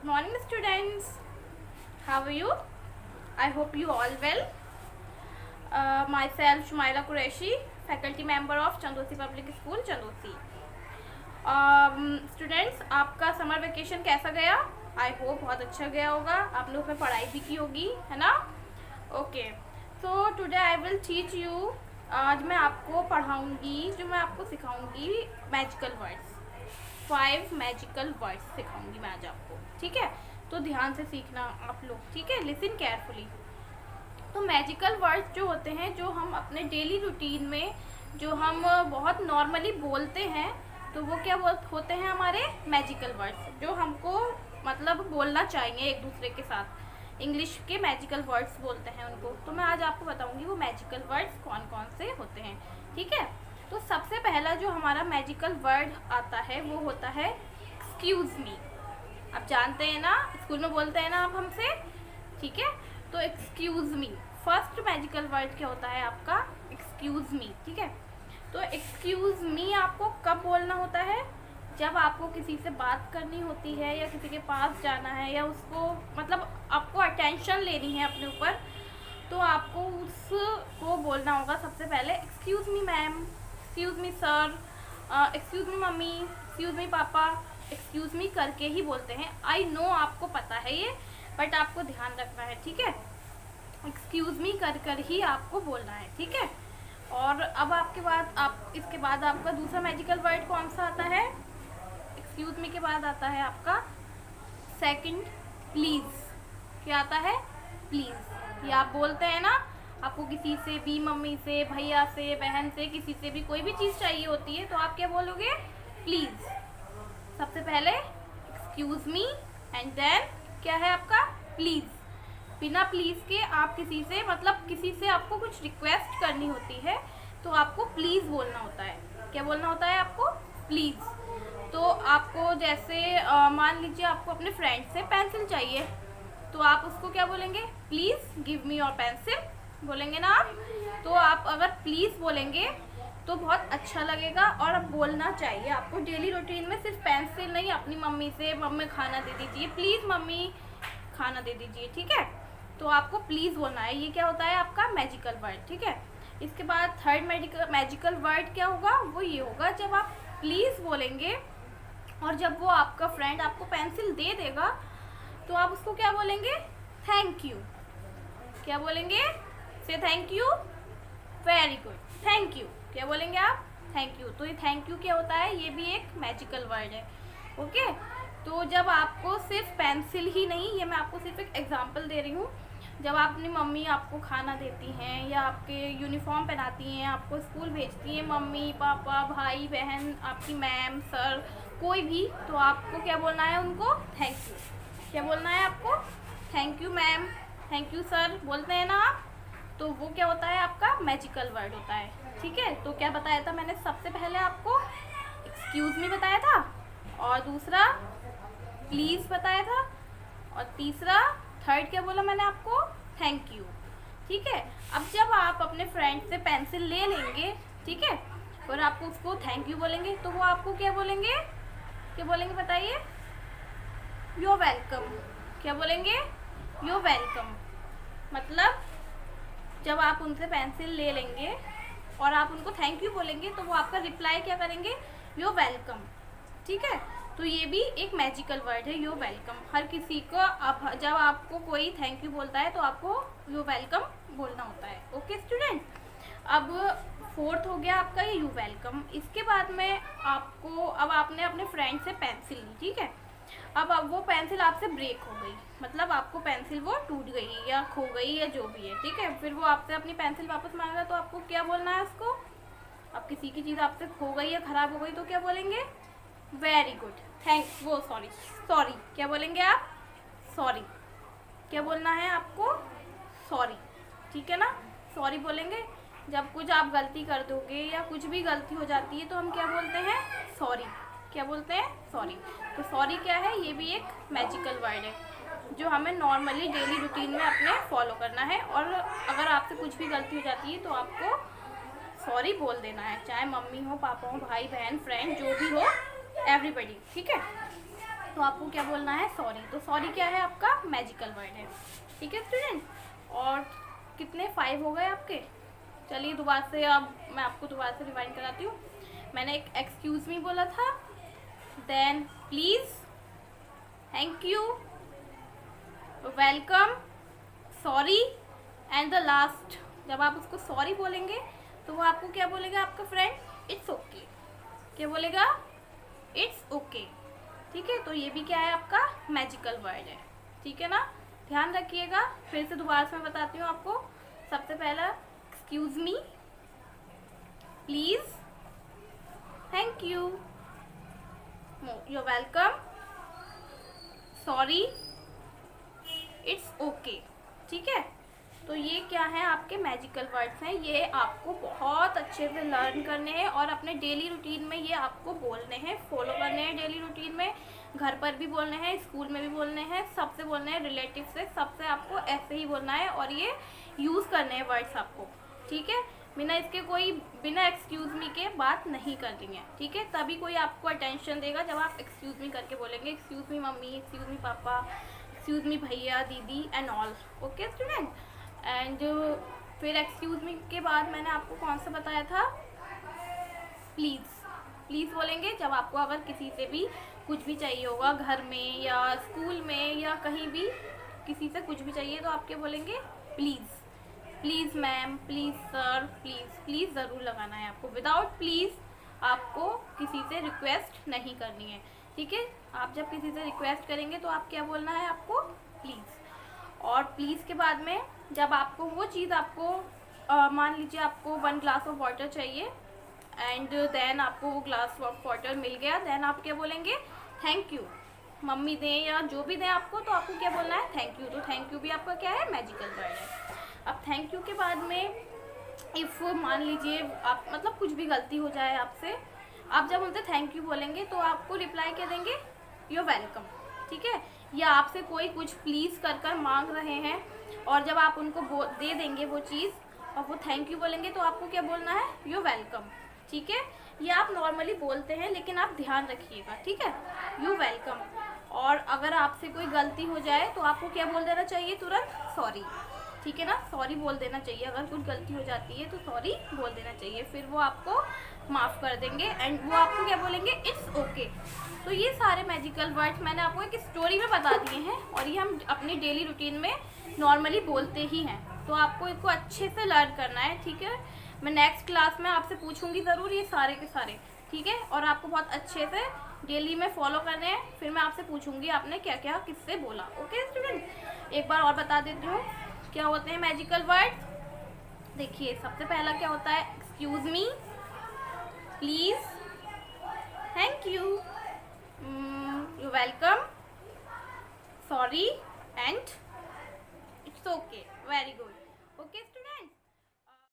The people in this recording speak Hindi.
morning students. How are you? I hope you all well. Myself Shumaila Qureshi, faculty member of Chandosi Public School, Chandosi. Students, आपका समर वेकेशन कैसा गया? आई होप बहुत अच्छा गया होगा. आप लोग में पढ़ाई भी की होगी, है ना? Okay. So today I will teach you. आज मैं आपको पढ़ाऊँगी, जो मैं आपको सिखाऊँगी मैजिकल वर्ड्स. 5 मैजिकल वर्ड्स सिखाऊंगी मैं आज आपको. ठीक है, तो ध्यान से सीखना आप लोग. ठीक है, लिसन केयरफुली. तो मैजिकल वर्ड्स जो होते हैं, जो हम अपने डेली रूटीन में जो हम बहुत नॉर्मली बोलते हैं, तो वो क्या होते हैं हमारे मैजिकल वर्ड्स, जो हमको मतलब बोलना चाहिए एक दूसरे के साथ. इंग्लिश के मैजिकल वर्ड्स बोलते हैं उनको. तो मैं आज आपको बताऊंगी वो मैजिकल वर्ड्स कौन कौन से होते हैं. ठीक है, तो सबसे पहला जो हमारा मैजिकल वर्ड आता है वो होता है एक्सक्यूज़ मी. आप जानते हैं ना, स्कूल में बोलते हैं ना आप हमसे. ठीक है, तो excuse me first magical word क्या होता है आपका, एक्सक्यूज़ मी. ठीक है, तो एक्सक्यूज़ मी आपको कब बोलना होता है, जब आपको किसी से बात करनी होती है या किसी के पास जाना है या उसको मतलब आपको अटेंशन लेनी है अपने ऊपर, तो आपको उसको बोलना होगा सबसे पहले excuse me ma'am, excuse me sir, excuse me mummy, excuse me papa. Excuse मी करके ही बोलते हैं. आई नो आपको पता है ये, बट आपको ध्यान रखना है. ठीक है, एक्सक्यूज़ मी कर ही आपको बोलना है. ठीक है, और अब इसके बाद आपका दूसरा मैजिकल वर्ड कौन सा आता है. एक्सक्यूज़ मी के बाद आता है आपका सेकंड प्लीज़. क्या आता है, प्लीज़. ये आप बोलते हैं ना, आपको किसी से भी, मम्मी से, भैया से, बहन से, किसी से भी कोई भी चीज़ चाहिए होती है, तो आप क्या बोलोगे, प्लीज़. सबसे पहले एक्सक्यूज़ मी एंड देन क्या है आपका प्लीज़. बिना प्लीज़ के आप किसी से मतलब किसी से आपको कुछ रिक्वेस्ट करनी होती है, तो आपको प्लीज़ बोलना होता है. क्या बोलना होता है आपको, प्लीज़. तो आपको जैसे मान लीजिए आपको अपने फ्रेंड से पेंसिल चाहिए, तो आप उसको क्या बोलेंगे, please give me your pencil बोलेंगे ना आप. तो आप अगर प्लीज़ बोलेंगे तो बहुत अच्छा लगेगा, और अब बोलना चाहिए आपको डेली रूटीन में. सिर्फ पेंसिल नहीं, अपनी मम्मी से, मम्मी खाना दे दीजिए, प्लीज़ मम्मी खाना दे दीजिए. ठीक है, तो आपको प्लीज़ बोलना है. ये क्या होता है आपका मैजिकल वर्ड. ठीक है, इसके बाद थर्ड मैजिकल वर्ड क्या होगा, वो ये होगा जब आप प्लीज़ बोलेंगे और जब वो आपका फ्रेंड आपको पेंसिल दे देगा, तो आप उसको क्या बोलेंगे, थैंक यू. क्या बोलेंगे, से thank you. Very good, thank you. क्या बोलेंगे आप, थैंक यू. तो ये थैंक यू क्या होता है, ये भी एक मैजिकल वर्ड है. ओके, तो जब आपको सिर्फ पेंसिल ही नहीं, ये मैं आपको सिर्फ एक एग्जांपल दे रही हूँ. जब अपनी मम्मी आपको खाना देती हैं या आपके यूनिफॉर्म पहनाती हैं, आपको स्कूल भेजती हैं, मम्मी पापा भाई बहन, आपकी मैम सर कोई भी, तो आपको क्या बोलना है उनको, थैंक यू. क्या बोलना है आपको, thank you ma'am, thank you sir बोलते हैं ना आप. तो वो क्या होता है आपका मैजिकल वर्ड होता है. ठीक है, तो क्या बताया था मैंने, सबसे पहले आपको एक्सक्यूज़ मी बताया था, और दूसरा प्लीज़ बताया था, और तीसरा थर्ड क्या बोला मैंने आपको, थैंक यू. ठीक है, अब जब आप अपने फ्रेंड से पेंसिल ले लेंगे, ठीक है, और आपको उसको थैंक यू बोलेंगे, तो वो आपको क्या बोलेंगे, क्या बोलेंगे बताइए, यू आर वेलकम. क्या बोलेंगे, यू आर वेलकम. मतलब जब आप उनसे पेंसिल ले लेंगे और आप उनको थैंक यू बोलेंगे, तो वो आपका रिप्लाई क्या करेंगे, यू आर वेलकम. ठीक है, तो ये भी एक मैजिकल वर्ड है, यू आर वेलकम. हर किसी को आप जब आपको कोई थैंक यू बोलता है, तो आपको यू आर वेलकम बोलना होता है. ओके स्टूडेंट, अब फोर्थ हो गया आपका ये यू वेलकम. इसके बाद में आपको, अब आपने अपने फ्रेंड से पेंसिल ली, ठीक है, अब वो पेंसिल आपसे ब्रेक हो गई, मतलब आपको पेंसिल वो टूट गई या खो गई या जो भी है. ठीक है, फिर वो आपसे अपनी पेंसिल वापस मांगा, तो आपको क्या बोलना है उसको. अब किसी की चीज़ आपसे खो गई या ख़राब हो गई, तो क्या बोलेंगे, वेरी गुड, सॉरी. क्या बोलेंगे आप, सॉरी. क्या बोलना है आपको, सॉरी. ठीक है ना, सॉरी बोलेंगे. जब कुछ आप गलती कर दोगे या कुछ भी गलती हो जाती है, तो हम क्या बोलते हैं, सॉरी. क्या बोलते हैं, सॉरी. तो सॉरी क्या है, ये भी एक मैजिकल वर्ड है, जो हमें नॉर्मली डेली रूटीन में अपने फॉलो करना है. और अगर आपसे कुछ भी गलती हो जाती है, तो आपको सॉरी बोल देना है, चाहे मम्मी हो, पापा हो, भाई बहन, फ्रेंड, जो भी हो, एवरीबडी. ठीक है, तो आपको क्या बोलना है, सॉरी। तो सॉरी क्या है, आपका मैजिकल वर्ड है। ठीक है स्टूडेंट, और कितने 5 हो गए आपके। चलिए दोबारा से, अब मैं आपको दोबारा से रिवाइंड कराती हूँ। मैंने एक एक्सक्यूज़ मी बोला था, then please, thank you, welcome, sorry, and the last. जब आप उसको सॉरी बोलेंगे तो वो आपको क्या बोलेगा आपका फ्रेंड, इट्स ओके। क्या बोलेगा, इट्स ओके। ठीक है, तो ये भी क्या है, आपका मैजिकल वर्ड है। ठीक है ना, ध्यान रखिएगा। फिर से दोबारा से मैं बताती हूँ आपको। सबसे पहला excuse me, please, thank you, you welcome, sorry, it's okay. ठीक है, तो ये क्या है, आपके मैजिकल वर्ड्स हैं। ये आपको बहुत अच्छे से लर्न करने हैं और अपने डेली रूटीन में ये आपको बोलने हैं, फॉलो करने हैं डेली रूटीन में। घर पर भी बोलने हैं, स्कूल में भी बोलने हैं, सबसे बोलने हैं, रिलेटिव से, सबसे आपको ऐसे ही बोलना है और ये यूज़ करने हैं वर्ड्स आपको। ठीक है, बिना इसके कोई, बिना एक्सक्यूज़ मी के बात नहीं करनी है। ठीक है, तभी कोई आपको अटेंशन देगा जब आप एक्सक्यूज़ मी करके बोलेंगे, excuse me mummy, excuse me papa, excuse मी भैया, दीदी and all. Okay student, and फिर एक्सक्यूज़ मी के बाद मैंने आपको कौन सा बताया था, प्लीज़। प्लीज़ बोलेंगे जब आपको अगर किसी से भी कुछ भी चाहिए होगा, घर में या स्कूल में या कहीं भी किसी से कुछ भी चाहिए, तो आप क्या बोलेंगे, please. Please ma'am, please sir, please. Please ज़रूर लगाना है आपको। विदाउट प्लीज़ आपको किसी से रिक्वेस्ट नहीं करनी है। ठीक है, आप जब किसी से रिक्वेस्ट करेंगे तो आप क्या बोलना है, आपको प्लीज़। और प्लीज़ के बाद में जब आपको वो चीज़ आपको मान लीजिए आपको 1 ग्लास ऑफ वाटर चाहिए एंड देन आपको वो ग्लास ऑफ वाटर मिल गया, देन आप क्या बोलेंगे, थैंक यू। मम्मी दें या जो भी दें आपको, तो आपको क्या बोलना है, थैंक यू। तो थैंक यू भी आपका क्या है, मैजिकल वर्ड है। अब थैंक यू के बाद में इफ़ मान लीजिए आप मतलब कुछ भी गलती हो जाए आपसे, आप जब उनसे थैंक यू बोलेंगे तो आपको रिप्लाई क्या देंगे, यू वेलकम। ठीक है, या आपसे कोई कुछ प्लीज़ कर मांग रहे हैं और जब आप उनको दे देंगे वो चीज़ और वो थैंक यू बोलेंगे तो आपको क्या बोलना है, यू वेलकम। ठीक है, ये आप नॉर्मली बोलते हैं लेकिन आप ध्यान रखिएगा। ठीक है, यू वेलकम। और अगर आपसे कोई गलती हो जाए तो आपको क्या बोल देना चाहिए, तुरंत सॉरी। ठीक है ना, सॉरी बोल देना चाहिए। अगर कुछ गलती हो जाती है तो सॉरी बोल देना चाहिए, फिर वो आपको माफ़ कर देंगे एंड वो आपको क्या बोलेंगे, इट्स ओके। तो ये सारे मैजिकल वर्ड्स मैंने आपको एक स्टोरी में बता दिए हैं और ये हम अपनी डेली रूटीन में नॉर्मली बोलते ही हैं। तो आपको इसको अच्छे से लर्न करना है। ठीक है, मैं नेक्स्ट क्लास में आपसे पूछूंगी ज़रूर ये सारे के सारे। ठीक है, और आपको बहुत अच्छे से डेली में फॉलो करने हैं। फिर मैं आपसे पूछूंगी आपने क्या क्या किससे बोला। ओके स्टूडेंट, एक बार और बता देती हूँ क्या होते हैं मैजिकल वर्ड्स। देखिए, सबसे पहला क्या होता है, excuse me, please, thank you, you welcome, sorry and it's okay. Very good. Okay student.